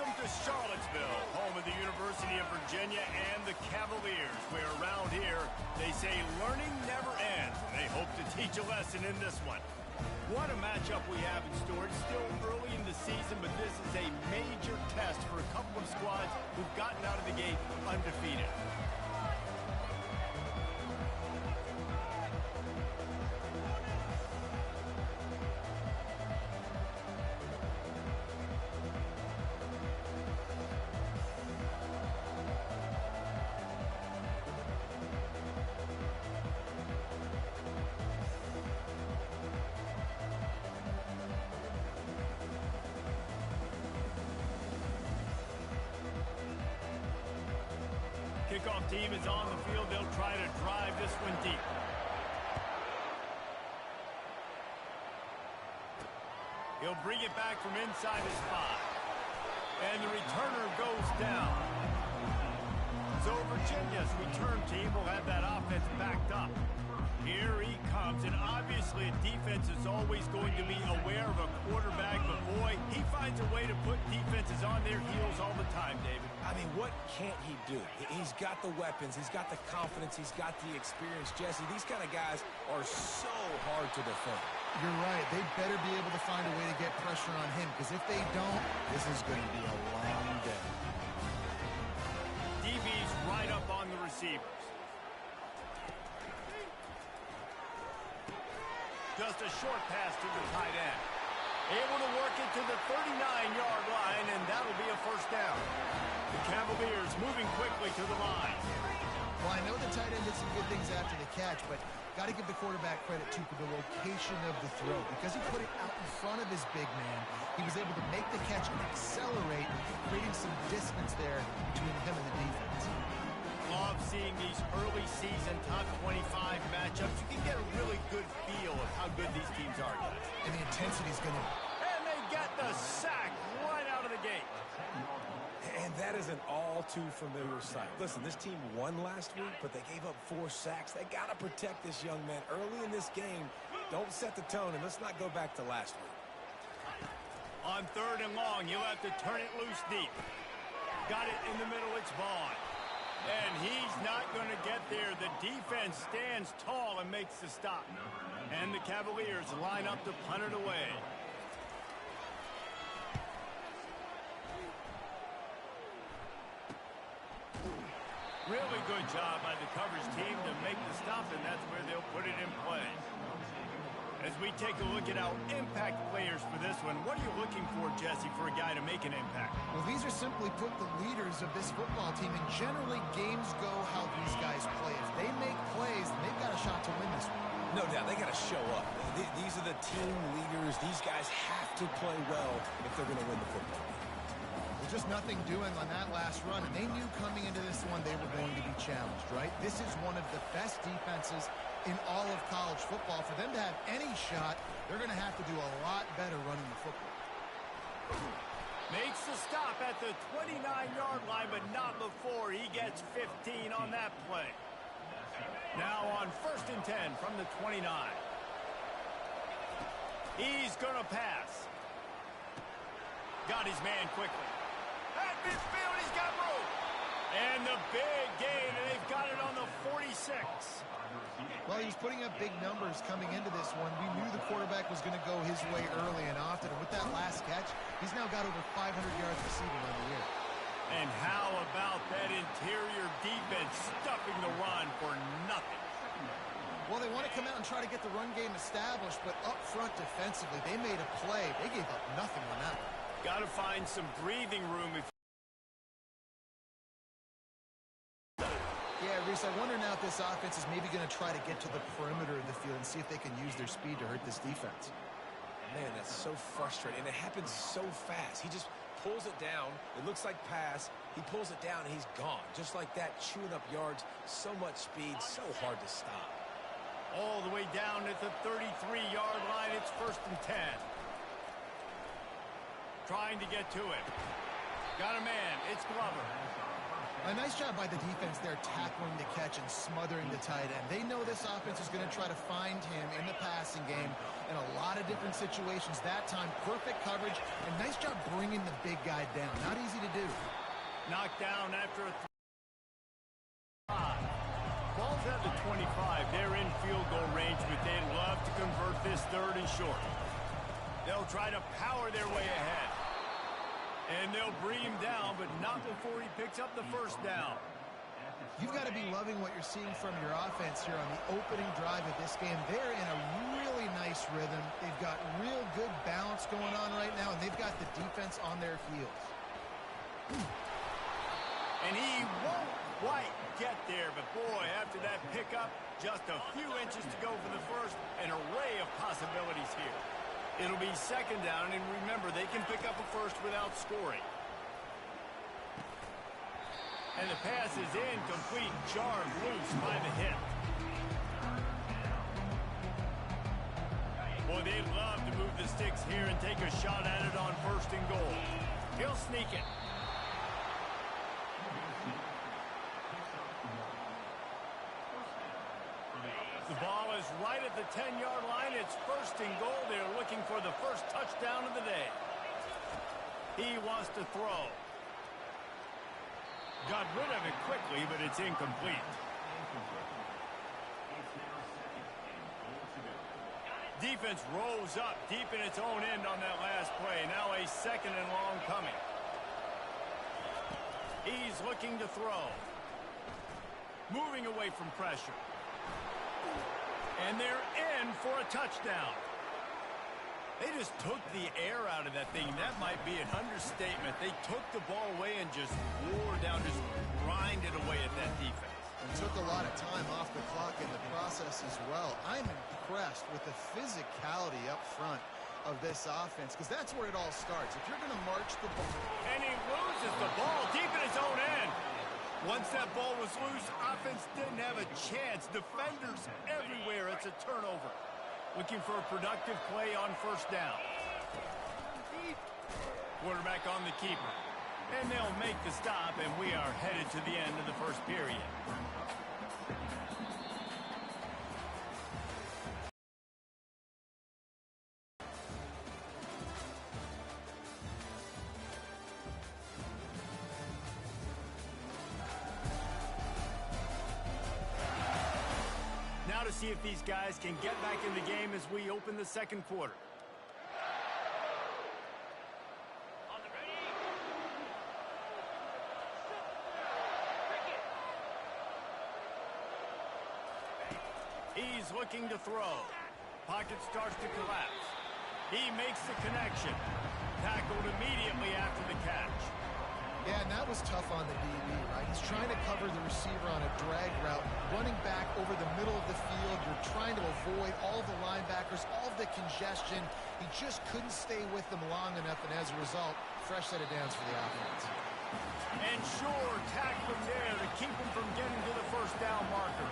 Welcome to Charlottesville, home of the University of Virginia and the Cavaliers, where around here they say learning never ends, and they hope to teach a lesson in this one. What a matchup we have in store. It's still early in the season, but this is a major test for a couple of squads who've gotten out of the gate undefeated. Kickoff team is on the field. They'll try to drive this one deep. He'll bring it back from inside his 5. And the returner goes down. So Virginia's return team will have that offense backed up. Here he comes, and obviously a defense is always going to be aware of a quarterback, but boy, he finds a way to put defenses on their heels all the time, David. I mean, what can't he do? He's got the weapons, he's got the confidence, he's got the experience. Jesse, these kind of guys are so hard to defend. You're right. They better be able to find a way to get pressure on him, because if they don't, this is going to be a long day. DB's right up on the receivers. Just a short pass to the tight end. Able to work it to the 39-yard line, and that'll be a first down. The Cavaliers moving quickly to the line. Well, I know the tight end did some good things after the catch, but got to give the quarterback credit, too, for the location of the throw. Because he put it out in front of his big man, he was able to make the catch and accelerate, creating some distance there between him and the defense. Love seeing these early season top 25 matchups. You can get a really good feel of how good these teams are, guys. And the intensity's going to... And they get the sack right out of the gate. And that is an all-too-familiar sight. Listen, this team won last week, but they gave up 4 sacks. They got to protect this young man early in this game. Don't set the tone, and let's not go back to last week. On 3rd and long, you'll have to turn it loose deep. Got it in the middle, it's Vaughn. And he's not going to get there. The defense stands tall and makes the stop. And the Cavaliers line up to punt it away. Really good job by the coverage team to make the stop, and that's where they'll put it in play. As we take a look at our impact players for this one, what are you looking for, Jesse, for a guy to make an impact? Well, these are simply put the leaders of this football team, and generally games go how these guys play. If they make plays, then they've got a shot to win this one. No doubt, they got to show up. These are the team leaders. These guys have to play well if they're going to win the football game. Well, just nothing doing on that last run, and they knew coming into this one they were going to be challenged, right? This is one of the best defenses in all of college football. For them to have any shot, they're going to have to do a lot better running the football. Makes the stop at the 29-yard line, but not before he gets 15 on that play. Now on 1st and 10 from the 29. He's going to pass. Got his man quickly. At midfield, he's got room. And the big gain, and they've got it on the 46. Well, he was putting up big numbers coming into this one. We knew the quarterback was going to go his way early and often. And with that last catch, he's now got over 500 yards receiving on the year. And how about that interior defense stuffing the run for nothing? Well, they want to come out and try to get the run game established, but up front defensively, they made a play. They gave up nothing on that one. Got to find some breathing room if Yeah, Reese, I wonder now if this offense is maybe going to try to get to the perimeter of the field and see if they can use their speed to hurt this defense. Man, that's so frustrating. And it happens so fast. He just pulls it down. It looks like pass. He pulls it down, and he's gone. Just like that, chewing up yards. So much speed, so hard to stop. All the way down at the 33-yard line. It's 1st and 10. Trying to get to it. Got a man. It's Glover. A nice job by the defense there tackling the catch and smothering the tight end. They know this offense is going to try to find him in the passing game in a lot of different situations that time. Perfect coverage, and nice job bringing the big guy down. Not easy to do. Knocked down after a ball's at the 25. They're in field goal range, but they'd love to convert this third and short. They'll try to power their way ahead. And they'll bring him down, but not before he picks up the first down. You've got to be loving what you're seeing from your offense here on the opening drive of this game. They're in a really nice rhythm. They've got real good balance going on right now, and they've got the defense on their heels. And he won't quite get there, but boy, after that pickup, just a few inches to go for the first, an array of possibilities here. It'll be second down, and remember, they can pick up a first without scoring. And the pass is incomplete, jarred loose by the hip. Boy, they'd love to move the sticks here and take a shot at it on first and goal. He'll sneak it. The ball is right at the 10-yard line. It's first and goal. They're looking for the first touchdown of the day. He wants to throw. Got rid of it quickly, but it's incomplete. Defense rose up deep in its own end on that last play. Now a second and long coming. He's looking to throw. Moving away from pressure. And they're in for a touchdown. They just took the air out of that thing. That might be an understatement. They took the ball away and just wore down, just grinded away at that defense. And took a lot of time off the clock in the process as well. I'm impressed with the physicality up front of this offense, because that's where it all starts. If you're going to march the ball. And he loses the ball deep in his own end. Once that ball was loose, offense didn't have a chance. Defenders everywhere. It's a turnover. Looking for a productive play on first down. Quarterback on the keeper. And they'll make the stop, and we are headed to the end of the first period. Now to see if these guys can get back in the game as we open the second quarter. He's looking to throw. Pocket starts to collapse. He makes the connection. Tackled immediately after the catch. Yeah, and that was tough on the DB, right? He's trying to cover the receiver on a drag route, running back over the middle of the field. You're trying to avoid all the linebackers, all the congestion. He just couldn't stay with them long enough, and as a result, fresh set of downs for the offense. And sure, tackle him there to keep him from getting to the first down marker.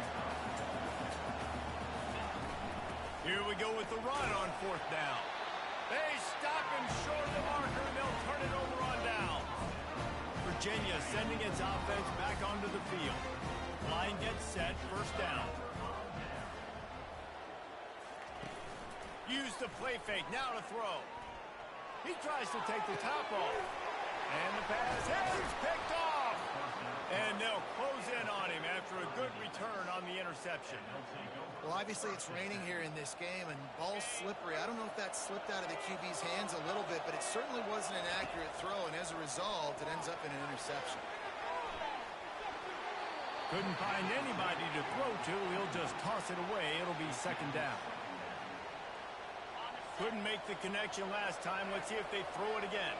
Here we go with the run on fourth down. They stop him short of the marker, and they'll turn it over on down. Virginia sending its offense back onto the field. Line gets set, first down. Use the play fake, now to throw. He tries to take the top off. And the pass is picked off. And they'll close in on him after a good return on the interception. Well, obviously it's raining here in this game, and ball's slippery. I don't know if that slipped out of the QB's hands a little bit, but it certainly wasn't an accurate throw, and as a result, it ends up in an interception. Couldn't find anybody to throw to. He'll just toss it away. It'll be second down. Couldn't make the connection last time. Let's see if they throw it again.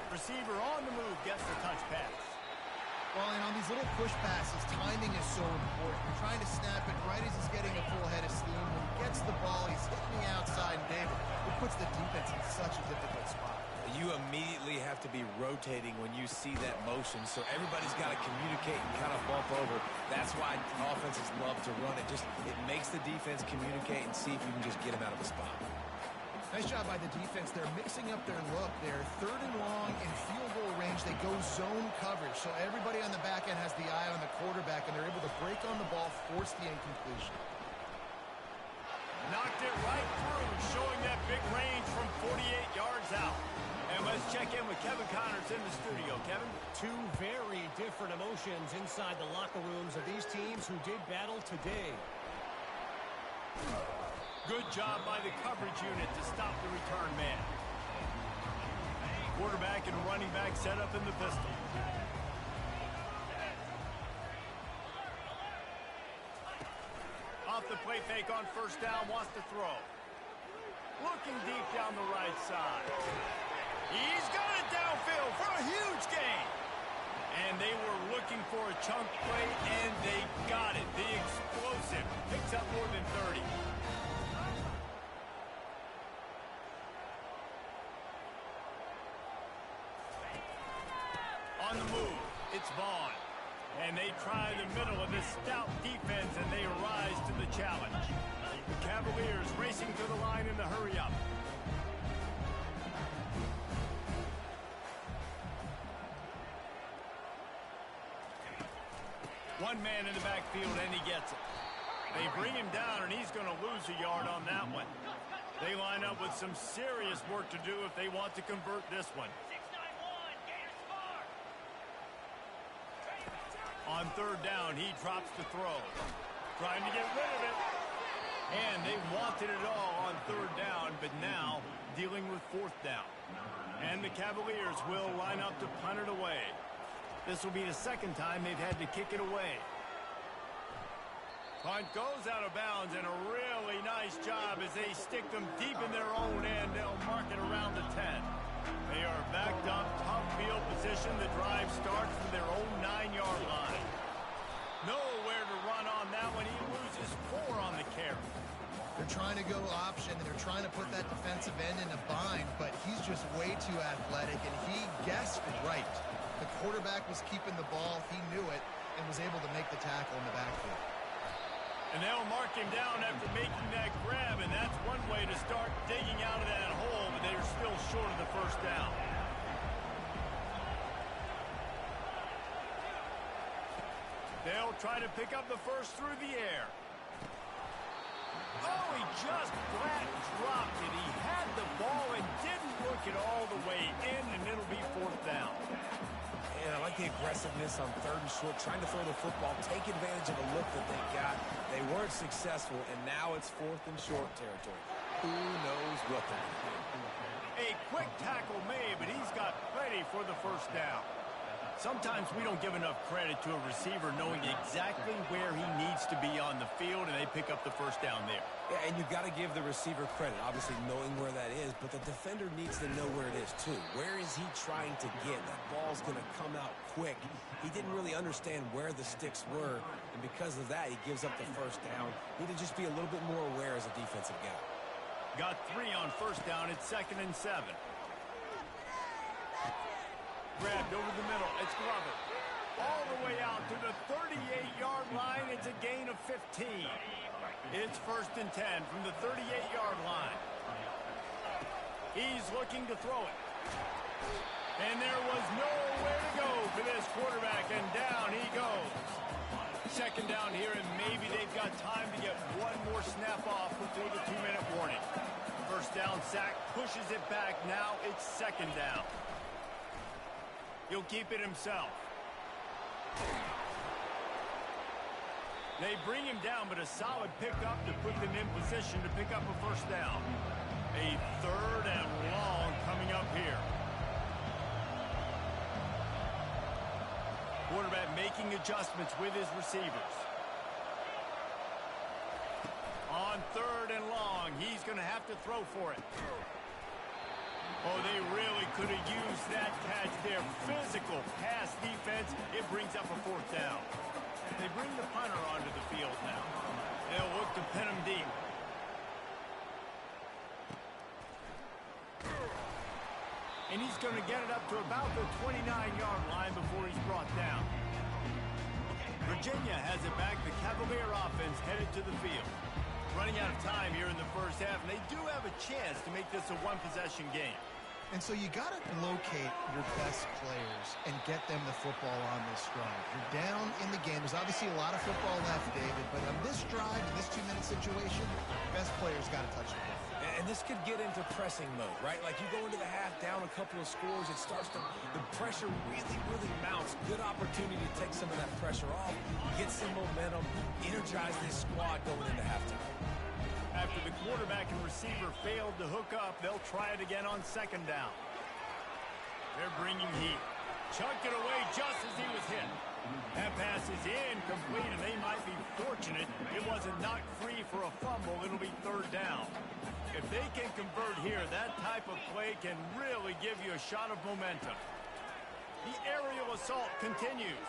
Receiver on the move gets the touch pass. Well, and on these little push passes, timing is so important. You're trying to snap it right as he's getting a full head of steam. When he gets the ball, he's hitting the outside, and David, it puts the defense in such a difficult spot. You immediately have to be rotating when you see that motion, so everybody's got to communicate and kind of bump over. That's why offenses love to run it. It makes the defense communicate and see if you can just get him out of the spot. Nice job by the defense. They're mixing up their look. They're 3rd and long in field goal range. They go zone coverage. So everybody on the back end has the eye on the quarterback, and they're able to break on the ball, force the incompletion. Knocked it right through, showing that big range from 48 yards out. And let's check in with Kevin Connors in the studio. Kevin? Two very different emotions inside the locker rooms of these teams who did battle today. Good job by the coverage unit to stop the return man. Quarterback and running back set up in the pistol. Off the play fake on first down, wants to throw. Looking deep down the right side. He's got it downfield for a huge gain. And they were looking for a chunk play, and they got it. The explosive picks up more than 30. On the move, it's Vaughn. And they try the middle of this stout defense, and they rise to the challenge. The Cavaliers racing to the line in the hurry-up. One man in the backfield, and he gets it. They bring him down, and he's going to lose a yard on that one. They line up with some serious work to do if they want to convert this one. On third down, he drops the throw. Trying to get rid of it. And they wanted it all on third down, but now dealing with fourth down. And the Cavaliers will line up to punt it away. This will be the second time they've had to kick it away. Punt goes out of bounds, and a really nice job as they stick them deep in their own end. They'll mark it around the 10. They are backed up, tough field position. The drive starts from their own 9-yard line. Nowhere to run on that one. He loses 4 on the carry. They're trying to go option, and they're trying to put that defensive end in a bind, but he's just way too athletic, and he guessed it right. The quarterback was keeping the ball. He knew it and was able to make the tackle in the backfield. And they'll mark him down after making that grab, and that's one way to start digging out of that hole, but they're still short of the first down. They'll try to pick up the first through the air. Oh, he just flat dropped it. He had the ball and didn't work it all the way in, and it'll be fourth down. And I like the aggressiveness on third and short, trying to throw the football, take advantage of the look that they got. They weren't successful, and now it's fourth and short territory. Who knows what they're going to do? A quick tackle made, but he's got plenty for the first down. Sometimes we don't give enough credit to a receiver knowing exactly where he needs to be on the field, and they pick up the first down there. Yeah, and you've got to give the receiver credit, obviously knowing where that is, but the defender needs to know where it is too. Where is he trying to get? That ball's going to come out quick. He didn't really understand where the sticks were, and because of that, he gives up the first down. Need to just be a little bit more aware as a defensive guy. Got 3 on first down. It's 2nd and 7. Grabbed over the middle. It's Glover. All the way out to the 38-yard line. It's a gain of 15. It's 1st and 10 from the 38-yard line. He's looking to throw it. And there was nowhere to go for this quarterback, and down he goes. 2nd down here, and maybe they've got time to get one more snap off before the 2-minute warning. First down sack, pushes it back. Now it's 2nd down. He'll keep it himself. They bring him down, but a solid pickup to put them in position to pick up a first down. A 3rd and long coming up here. Quarterback making adjustments with his receivers. On 3rd and long, he's going to have to throw for it. Oh, they really could have used that catch there. Physical pass defense. It brings up a 4th down. They bring the punter onto the field now. They'll look to pin him deep. And he's going to get it up to about the 29-yard line before he's brought down. Virginia has it back. The Cavalier offense headed to the field. running out of time here in the first half, and they do have a chance to make this a one-possession game. And so you got to locate your best players and get them the football on this drive. You're down in the game. There's obviously a lot of football left, David, but on this drive, in this 2-minute situation, best players got to touch the ball. And this could get into pressing mode, right? Like you go into the half down a couple of scores, it starts to, the pressure really mounts. Good opportunity to take some of that pressure off, get some momentum, energize this squad going into halftime. After the quarterback and receiver failed to hook up, they'll try it again on second down. They're bringing heat. Chucked it away just as he was hit. That pass is incomplete, and they might be fortunate it wasn't knocked free for a fumble. It'll be third down. If they can convert here, that type of play can really give you a shot of momentum. The aerial assault continues.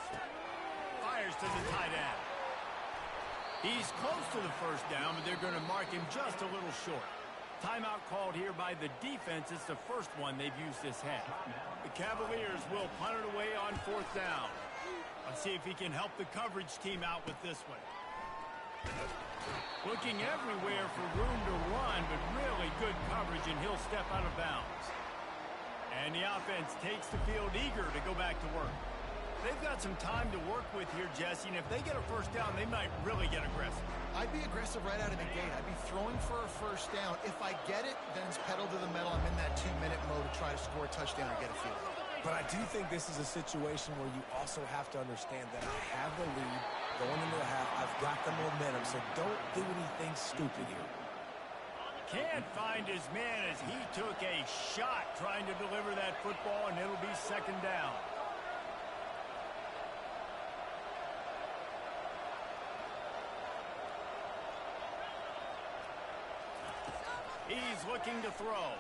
Fires to the tight end. He's close to the first down, but they're going to mark him just a little short. Timeout called here by the defense. It's the first one they've used this half. The Cavaliers will punt it away on fourth down. Let's see if he can help the coverage team out with this one. Looking everywhere for room to run, but really good coverage, and he'll step out of bounds. And the offense takes the field eager to go back to work. They've got some time to work with here, Jesse, and if they get a first down, they might really get aggressive. I'd be aggressive right out of the gate. I'd be throwing for a first down. If I get it, then it's pedal to the metal. I'm in that 2-minute mode to try to score a touchdown or get a field. But I do think this is a situation where you also have to understand that I have the lead going into the half. I've got the momentum, so don't do anything stupid here. Can't find his man as he took a shot trying to deliver that football, and it'll be second down. He's looking to throw.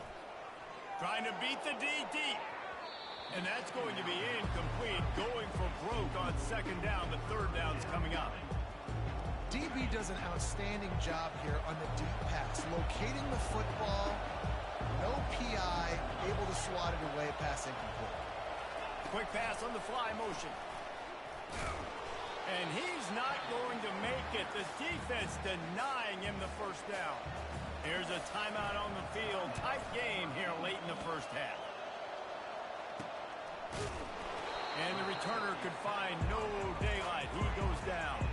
Trying to beat the D deep. And that's going to be incomplete. Going for broke on second down. The third down's coming up. DB does an outstanding job here on the deep pass. Locating the football, no PI, able to swat it away, pass incomplete. Quick pass on the fly motion. And he's not going to make it. The defense denying him the first down. Here's a timeout on the field. Tight game here late in the first half. And the returner could find no daylight. He goes down.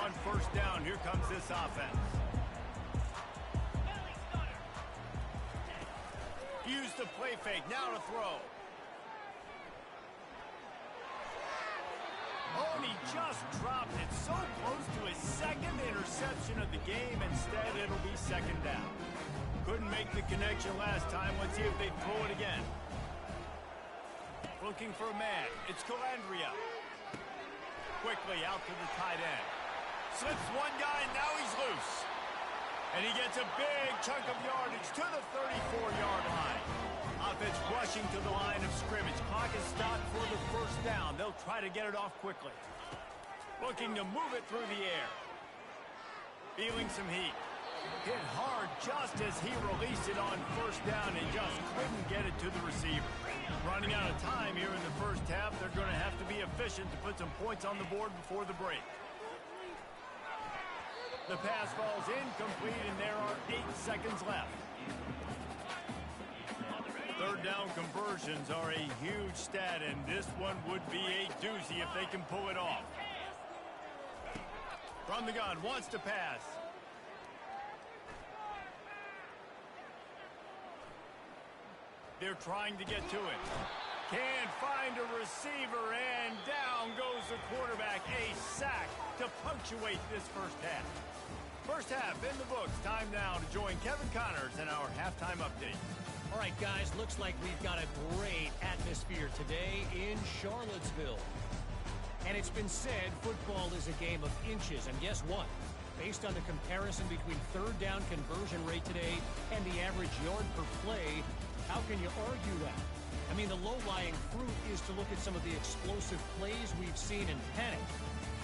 On first down, here comes this offense. Use the play fake. Now to throw. Oh, and he just dropped it so close to his second interception of the game. Instead, it'll be second down. Couldn't make the connection last time. Let's see if they throw it again. Looking for a man. It's Calandria. Quickly out to the tight end. Slips one guy, and now he's loose. And he gets a big chunk of yardage to the 34-yard line. Offense rushing to the line of scrimmage. Clock is stopped for the first down. They'll try to get it off quickly. Looking to move it through the air. Feeling some heat. Hit hard just as he released it on first down and just couldn't get it to the receiver. Running out of time here in the first half. They're going to have to be efficient to put some points on the board before the break. The pass falls incomplete, and there are 8 seconds left. Third down conversions are a huge stat, and this one would be a doozy if they can pull it off. From the gun, wants to pass. They're trying to get to it. Can't find a receiver, and down goes the quarterback. A sack to punctuate this first half. First half in the books. Time now to join Kevin Connors in our halftime update. All right, guys, looks like we've got a great atmosphere today in Charlottesville. And it's been said football is a game of inches. And guess what? Based on the comparison between third down conversion rate today and the average yard per play, how can you argue that? I mean, the low-lying fruit is to look at some of the explosive plays we've seen in panic.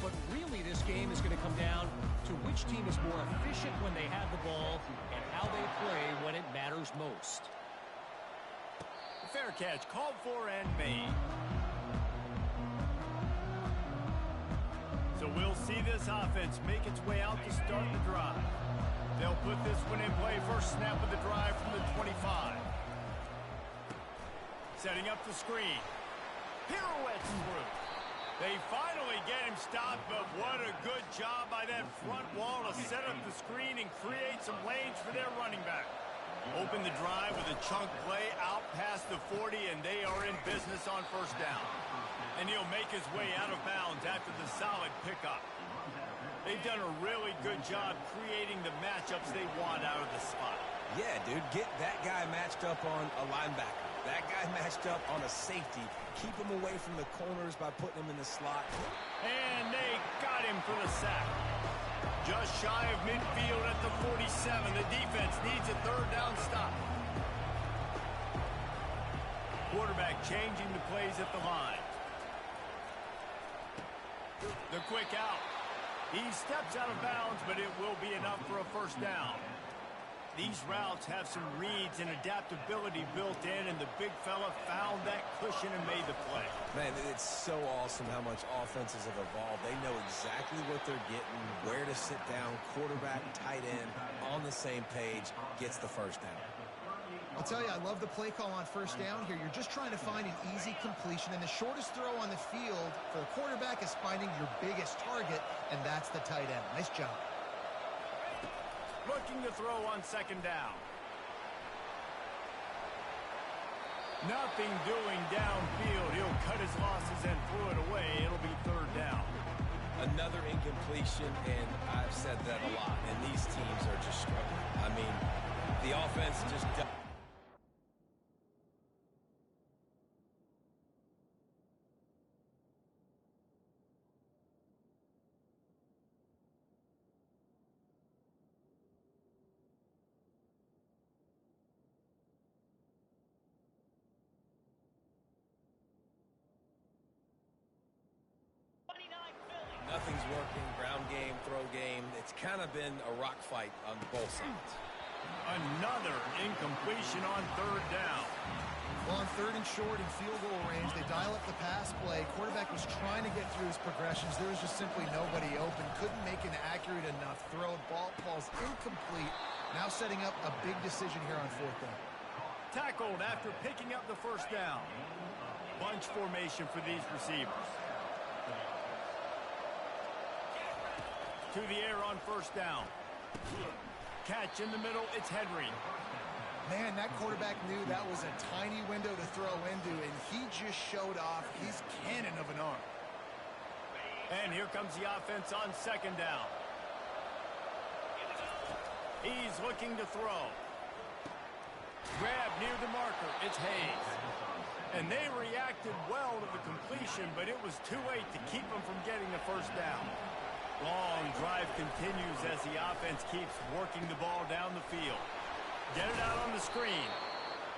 But really, this game is going to come down to which team is more efficient when they have the ball and how they play when it matters most. Fair catch called for and made. So we'll see this offense make its way out to start the drive. They'll put this one in play. First snap of the drive from the 25. Setting up the screen. Pirouettes through. They finally get him stopped, but what a good job by that front wall to set up the screen and create some lanes for their running back. Open the drive with a chunk play out past the 40, and they are in business on first down. And he'll make his way out of bounds after the solid pickup. They've done a really good job creating the matchups they want out of the spot. Yeah, dude, get that guy matched up on a linebacker. That guy matched up on a safety. Keep him away from the corners by putting him in the slot. And they got him for the sack. Just shy of midfield at the 47. The defense needs a third down stop. Quarterback changing the plays at the line. The quick out. He steps out of bounds, but it will be enough for a first down. These routes have some reads and adaptability built in, and the big fella found that cushion and made the play. Man, it's so awesome how much offenses have evolved. They know exactly what they're getting, where to sit down. Quarterback, tight end, on the same page, gets the first down. I'll tell you, I love the play call on first down here. You're just trying to find an easy completion, and the shortest throw on the field for a quarterback is finding your biggest target, and that's the tight end. Nice job. Looking to throw on second down. Nothing doing downfield. He'll cut his losses and throw it away. It'll be third down. Another incompletion, and I've said that a lot, and these teams are just struggling. I mean, the offense just doesn't. Nothing's working, ground game, throw game. It's kind of been a rock fight on both sides. Another incompletion on third down. Well, on third and short and field goal range, they dial up the pass play. Quarterback was trying to get through his progressions. There was just simply nobody open. Couldn't make an accurate enough throw. Ball falls incomplete. Now setting up a big decision here on fourth down. Tackled after picking up the first down. Bunch formation for these receivers. To the air on first down. Catch in the middle, it's Henry. Man, that quarterback knew that was a tiny window to throw into, and he just showed off his cannon of an arm. And here comes the offense on second down. He's looking to throw. Grab near the marker, it's Hayes. And they reacted well to the completion, but it was too late to keep them from getting the first down. Long drive continues as the offense keeps working the ball down the field. Get it out on the screen.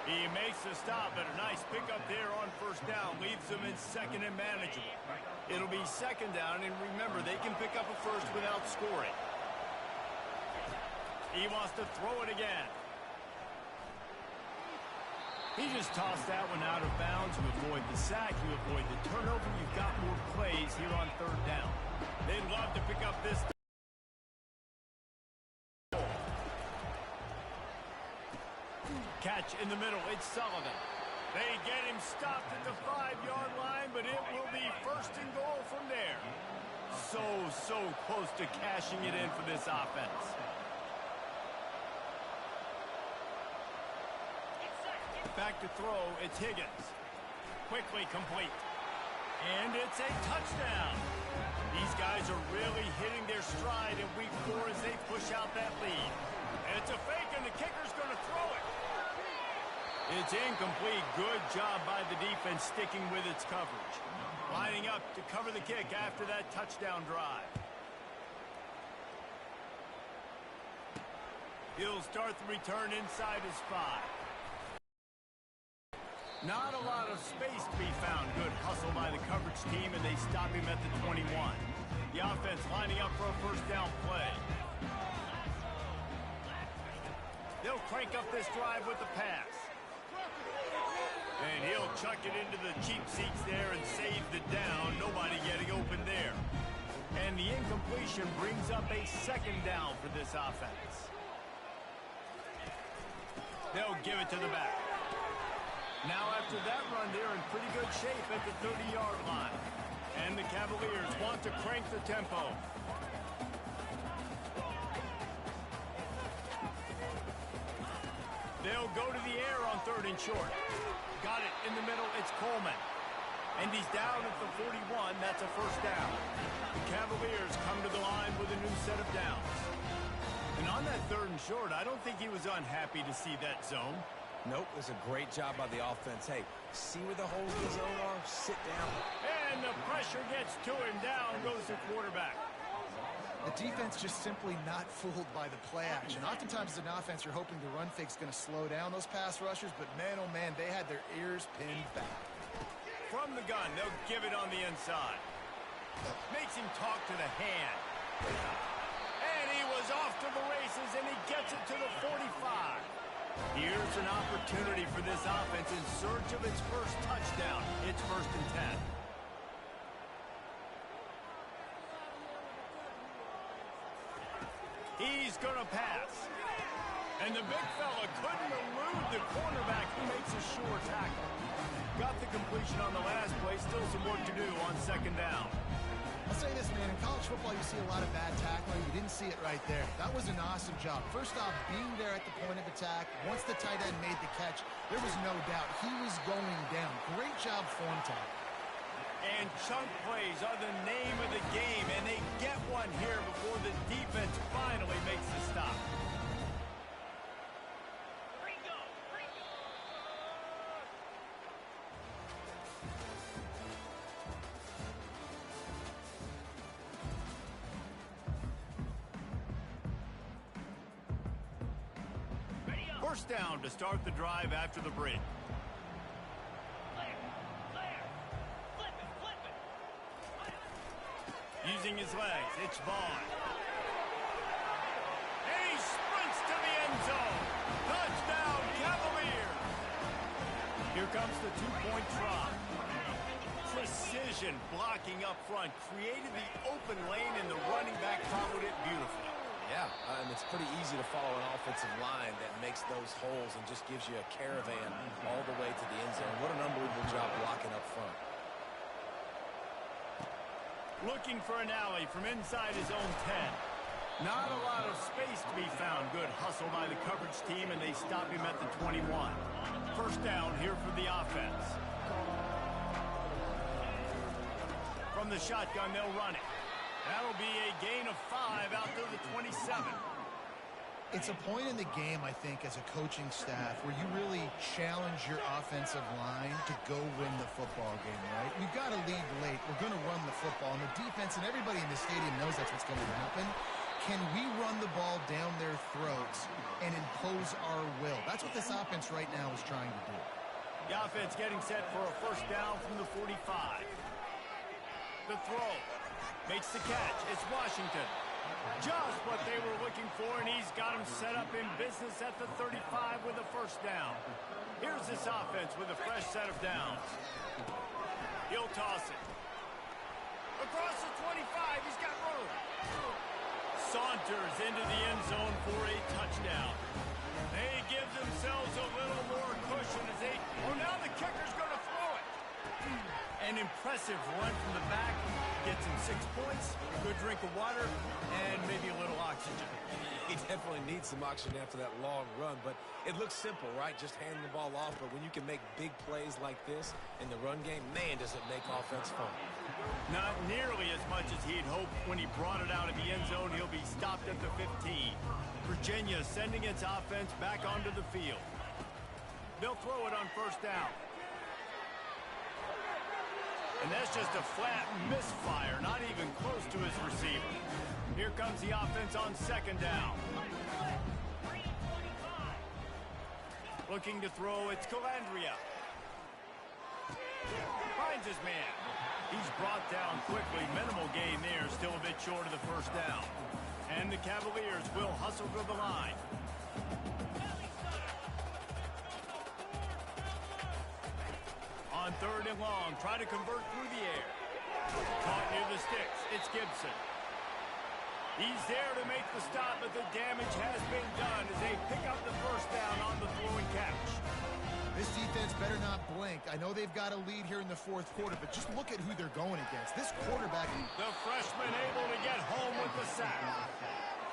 He makes the stop, but a nice pickup there on first down. Leaves them in second and manageable. It'll be second down, and remember, they can pick up a first without scoring. He wants to throw it again. He just tossed that one out of bounds. You avoid the sack, you avoid the turnover. You've got more plays here on third down. They'd love to pick up this. Catch in the middle, it's Sullivan. They get him stopped at the 5-yard line, but it will be first and goal from there. So close to cashing it in for this offense. Back to throw, it's Higgins. Quickly complete. And it's a touchdown. These guys are really hitting their stride in week 4 as they push out that lead. And it's a fake, and the kicker's going to throw it. It's incomplete. Good job by the defense sticking with its coverage. Lining up to cover the kick after that touchdown drive. He'll start the return inside his 5. Not a lot of space to be found. Good hustle by the coverage team, and they stop him at the 21. The offense lining up for a first down play. They'll crank up this drive with the pass. And he'll chuck it into the cheap seats there and save the down. Nobody getting open there. And the incompletion brings up a second down for this offense. They'll give it to the back. Now after that run, they're in pretty good shape at the 30-yard line. And the Cavaliers want to crank the tempo. They'll go to the air on 3rd and short. Got it in the middle. It's Coleman. And he's down at the 41. That's a first down. The Cavaliers come to the line with a new set of downs. And on that 3rd and short, I don't think he was unhappy to see that zone. Nope, it was a great job by the offense. Hey, see where the holes in the zone are? Sit down. And the pressure gets to him. Down goes the quarterback. The defense just simply not fooled by the play action. Oftentimes as an offense, you're hoping the run fake's going to slow down those pass rushers, but man, oh man, they had their ears pinned back. From the gun, they'll give it on the inside. Makes him talk to the hand. And he was off to the races, and he gets it to the 45. Here's an opportunity for this offense in search of its first touchdown. It's 1st and 10. He's going to pass. And the big fella couldn't elude the cornerback who makes a sure tackle. Got the completion on the last play. Still some work to do on 2nd down. I'll say this, man. In college football, you see a lot of bad tackling. You didn't see it right there. That was an awesome job. First off, being there at the point of attack. Once the tight end made the catch, there was no doubt he was going down. Great job form tackle. And chunk plays are the name of the game, and they get one here before the defense finally makes the stop. First down to start the drive after the break. Using his legs, it's Vaughn. And he sprints to the end zone. Touchdown, Cavaliers. Here comes the 2-point try. Precision blocking up front created the open lane, and the running back followed it beautifully. Yeah, and it's pretty easy to follow an offensive line that makes those holes and just gives you a caravan all the way to the end zone. What an unbelievable job blocking up front. Looking for an alley from inside his own 10. Not a lot of space to be found. Good hustle by the coverage team, and they stop him at the 21. First down here for the offense. From the shotgun, they'll run it. That'll be a gain of 5 out to the 27. It's a point in the game, I think, as a coaching staff where you really challenge your offensive line to go win the football game, right? We've got to lead late. We're going to run the football. And the defense and everybody in the stadium knows that's what's going to happen. Can we run the ball down their throats and impose our will? That's what this offense right now is trying to do. The offense getting set for a first down from the 45. The throw. Makes the catch. It's Washington. Just what they were looking for, and he's got him set up in business at the 35 with a first down. Here's this offense with a fresh set of downs. He'll toss it. Across the 25, he's got room. Saunters into the end zone for a touchdown. They give themselves a little more cushion as they... Oh, now the kicker's going to throw it. An impressive run from the back. Gets him 6 points, a good drink of water, and maybe a little oxygen. He definitely needs some oxygen after that long run, but it looks simple, right? Just handing the ball off, but when you can make big plays like this in the run game, man, does it make offense fun. Not nearly as much as he'd hoped when he brought it out of the end zone. He'll be stopped at the 15. Virginia sending its offense back onto the field. They'll throw it on first down. And that's just a flat misfire, not even close to his receiver. Here comes the offense on second down. Looking to throw, it's Calandria. Finds his man. He's brought down quickly. Minimal gain there, still a bit short of the first down. And the Cavaliers will hustle to the line. On third and long, try to convert through the air. Caught near the sticks. It's Gibson. He's there to make the stop, but the damage has been done as they pick up the first down on the throw and catch. This defense better not blink. I know they've got a lead here in the fourth quarter, but just look at who they're going against. This quarterback... The freshman able to get home with the sack.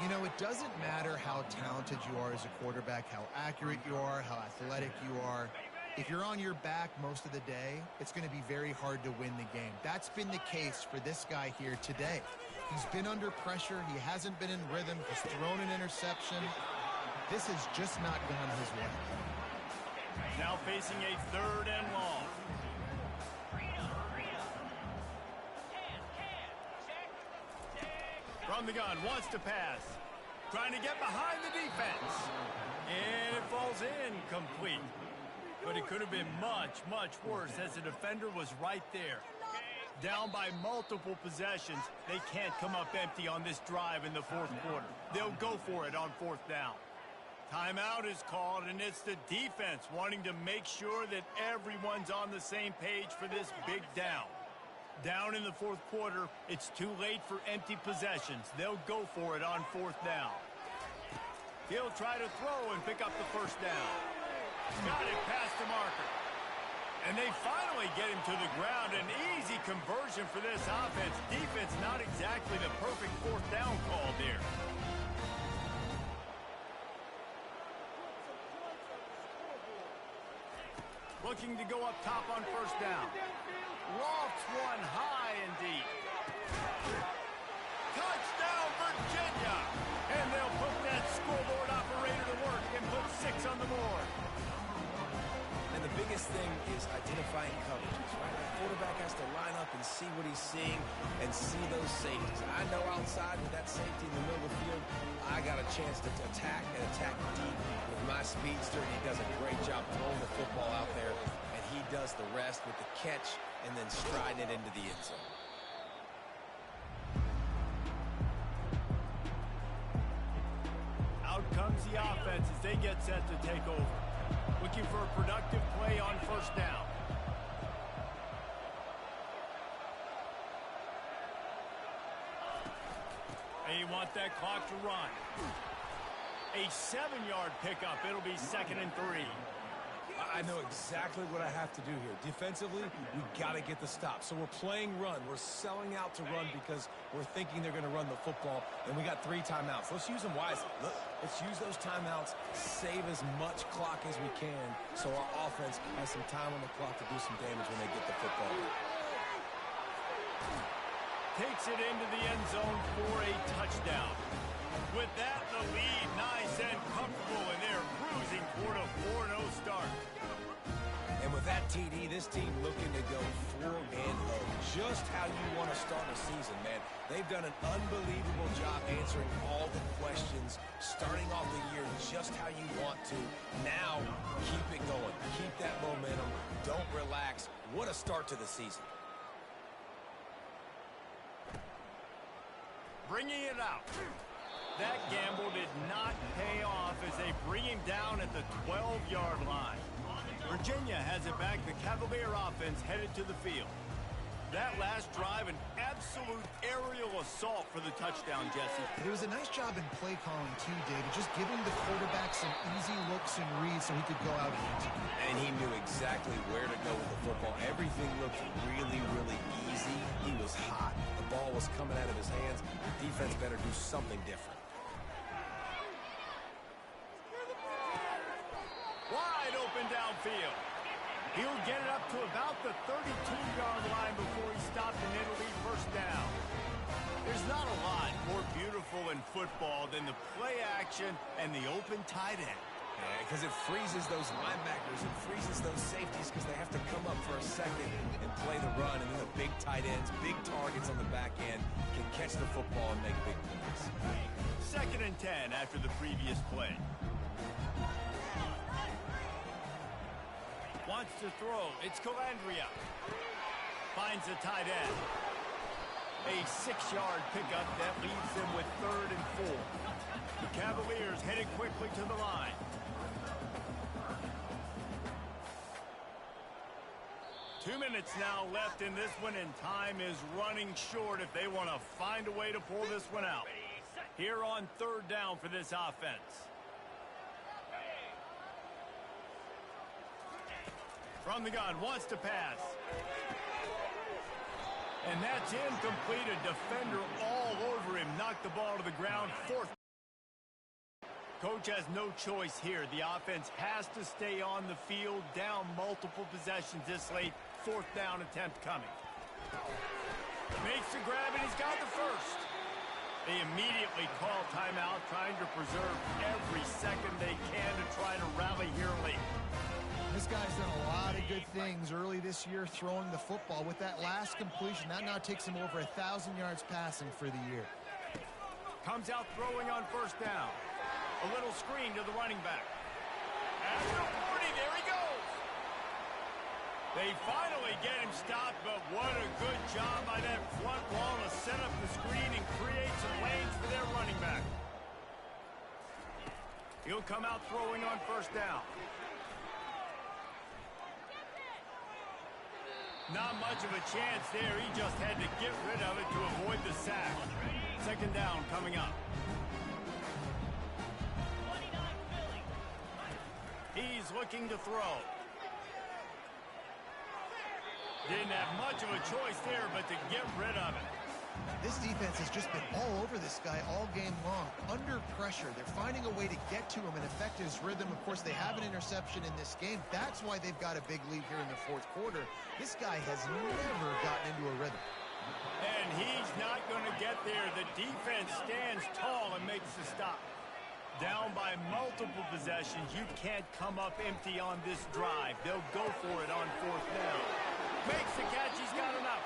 You know, it doesn't matter how talented you are as a quarterback, how accurate you are, how athletic you are. If you're on your back most of the day, it's going to be very hard to win the game. That's been the case for this guy here today. He's been under pressure. He hasn't been in rhythm. He's thrown an interception. This has just not gone his way. Now facing a third and long. From the gun, wants to pass. Trying to get behind the defense. And it falls incomplete. But it could have been much, much worse as the defender was right there. Down by multiple possessions, they can't come up empty on this drive in the fourth quarter. They'll go for it on fourth down. Timeout is called, and it's the defense wanting to make sure that everyone's on the same page for this big down. Down in the fourth quarter, it's too late for empty possessions. They'll go for it on fourth down. He'll try to throw and pick up the first down. Got it past the marker. And they finally get him to the ground. An easy conversion for this offense. Defense not exactly the perfect fourth down call there. Looking to go up top on first down. Lofts one high and deep. Touchdown, Virginia! And they'll put that scoreboard operator to work and put 6 on the board. And the biggest thing is identifying coverages, right? The quarterback has to line up and see what he's seeing and see those safeties. I know outside with that safety in the middle of the field, I got a chance to attack and attack deep with my speedster. He does a great job throwing the football out there, and he does the rest with the catch and then striding it into the end zone. Out comes the offense as they get set to take over. Looking for a productive play on first down. They want that clock to run. A 7-yard pickup. It'll be 2nd and 3. I know exactly what I have to do here. Defensively, we got to get the stop. So we're playing run. We're selling out to run because we're thinking they're going to run the football, and we got 3 timeouts. Let's use them wisely. Look, let's use those timeouts, save as much clock as we can so our offense has some time on the clock to do some damage when they get the football. Takes it into the end zone for a touchdown. With that, the lead nice and comfortable, and they're cruising toward a 4-0 start. And with that TD, this team looking to go 4-0. Just how you want to start a season, man. They've done an unbelievable job answering all the questions, starting off the year just how you want to. Now, keep it going. Keep that momentum. Don't relax. What a start to the season. Bringing it out. That gamble did not pay off as they bring him down at the 12-yard line. Virginia has it back. The Cavalier offense headed to the field. That last drive, an absolute aerial assault for the touchdown, Jesse. It was a nice job in play calling, too, David. Just giving the quarterback some easy looks and reads so he could go out and execute. And he knew exactly where to go with the football. Everything looked really, really easy. He was hot. The ball was coming out of his hands. The defense better do something different. Wide open downfield. He'll get it up to about the 32-yard line before he stopped, and it'll be first down. There's not a lot more beautiful in football than the play action and the open tight end. Yeah, because it freezes those linebackers. It freezes those safeties because they have to come up for a second and play the run. And then the big tight ends, big targets on the back end can catch the football and make big plays. 2nd and 10 after the previous play. Wants to throw. It's Calandria. Finds the tight end. A 6-yard pickup that leaves them with 3rd and 4. The Cavaliers headed quickly to the line. Two minutes now left in this one, and time is running short if they want to find a way to pull this one out. Here on third down for this offense. From the gun, wants to pass. And that's incomplete. A defender all over him. Knocked the ball to the ground. Fourth. Coach has no choice here. The offense has to stay on the field. Down multiple possessions this late. Fourth down attempt coming. Makes the grab, and he's got the first. They immediately call timeout, trying to preserve every second they can to try to rally here late. This guy's done a lot of good things early this year throwing the football. With that last completion, that now takes him over 1,000 yards passing for the year. Comes out throwing on first down. A little screen to the running back. At the 40, there he goes. They finally get him stopped, but what a good job by that front wall to set up the screen and create some lanes for their running back. He'll come out throwing on first down. Not much of a chance there. He just had to get rid of it to avoid the sack. Second down coming up. He's looking to throw. Didn't have much of a choice there, but to get rid of it. This defense has just been all over this guy all game long. Under pressure, they're finding a way to get to him and affect his rhythm. Of course, they have an interception in this game. That's why they've got a big lead here in the fourth quarter. This guy has never gotten into a rhythm. And he's not going to get there. The defense stands tall and makes the stop. Down by multiple possessions. You can't come up empty on this drive. They'll go for it on fourth down. Makes the catch. He's got enough.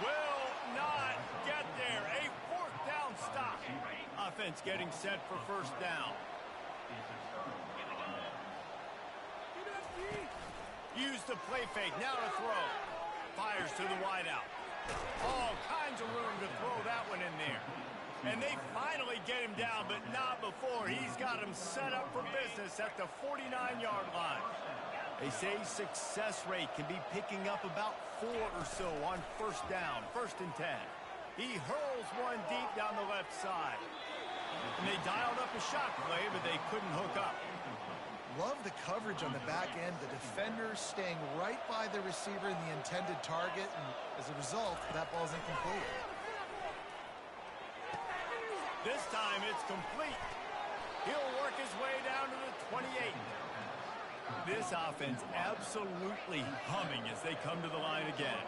Will not get there. A fourth down stop. Offense getting set for first down. Use the play fake. Now to throw. Fires to the wideout. All kinds of room to throw that one in there. And they finally get him down, but not before. He's got him set up for business at the 49-yard line. They say success rate can be picking up about 4 or so on first down, 1st and 10. He hurls one deep down the left side. And they dialed up a shot play, but they couldn't hook up. Love the coverage on the back end. The defenders staying right by the receiver and the intended target. And as a result, that ball's incomplete. This time it's complete. He'll work his way down to the 28. This offense absolutely humming as they come to the line again.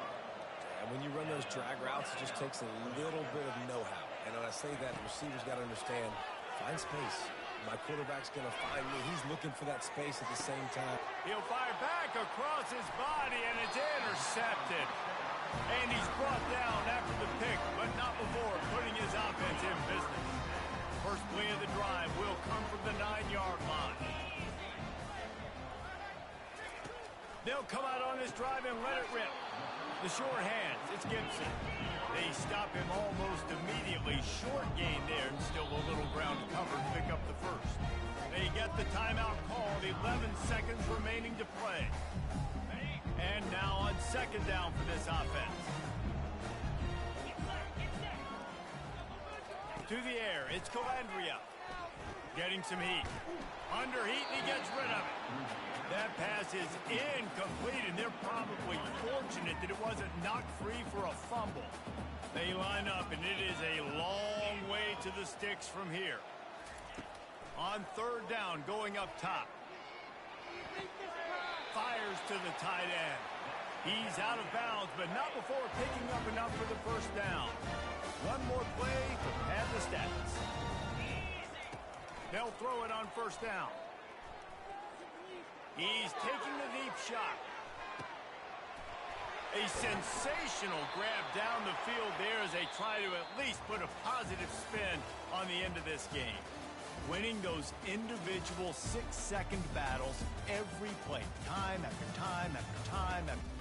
And when you run those drag routes, it just takes a little bit of know-how. And when I say that, the receiver's got to understand, find space. My quarterback's going to find me. He's looking for that space at the same time. He'll fire back across his body, and it's intercepted. And he's brought down after the pick, but not before putting his offense in business. First play of the drive will come from the 9-yard line. They'll come out on this drive and let it rip. The short hands, it's Gibson. They stop him almost immediately. Short gain there, and still a little ground to cover to pick up the first. They get the timeout called, 11 seconds remaining to play. And now on second down for this offense. To the air, it's Calandria. Getting some heat. Under heat, and he gets rid of it. That pass is incomplete, and they're probably fortunate that it wasn't knocked free for a fumble. They line up, and it is a long way to the sticks from here. On third down, going up top. Fires to the tight end. He's out of bounds, but not before picking up enough for the first down. One more play to pad the stats. They'll throw it on first down. He's taking the deep shot. A sensational grab down the field there as they try to at least put a positive spin on the end of this game. Winning those individual 6-second battles every play, time after time after time after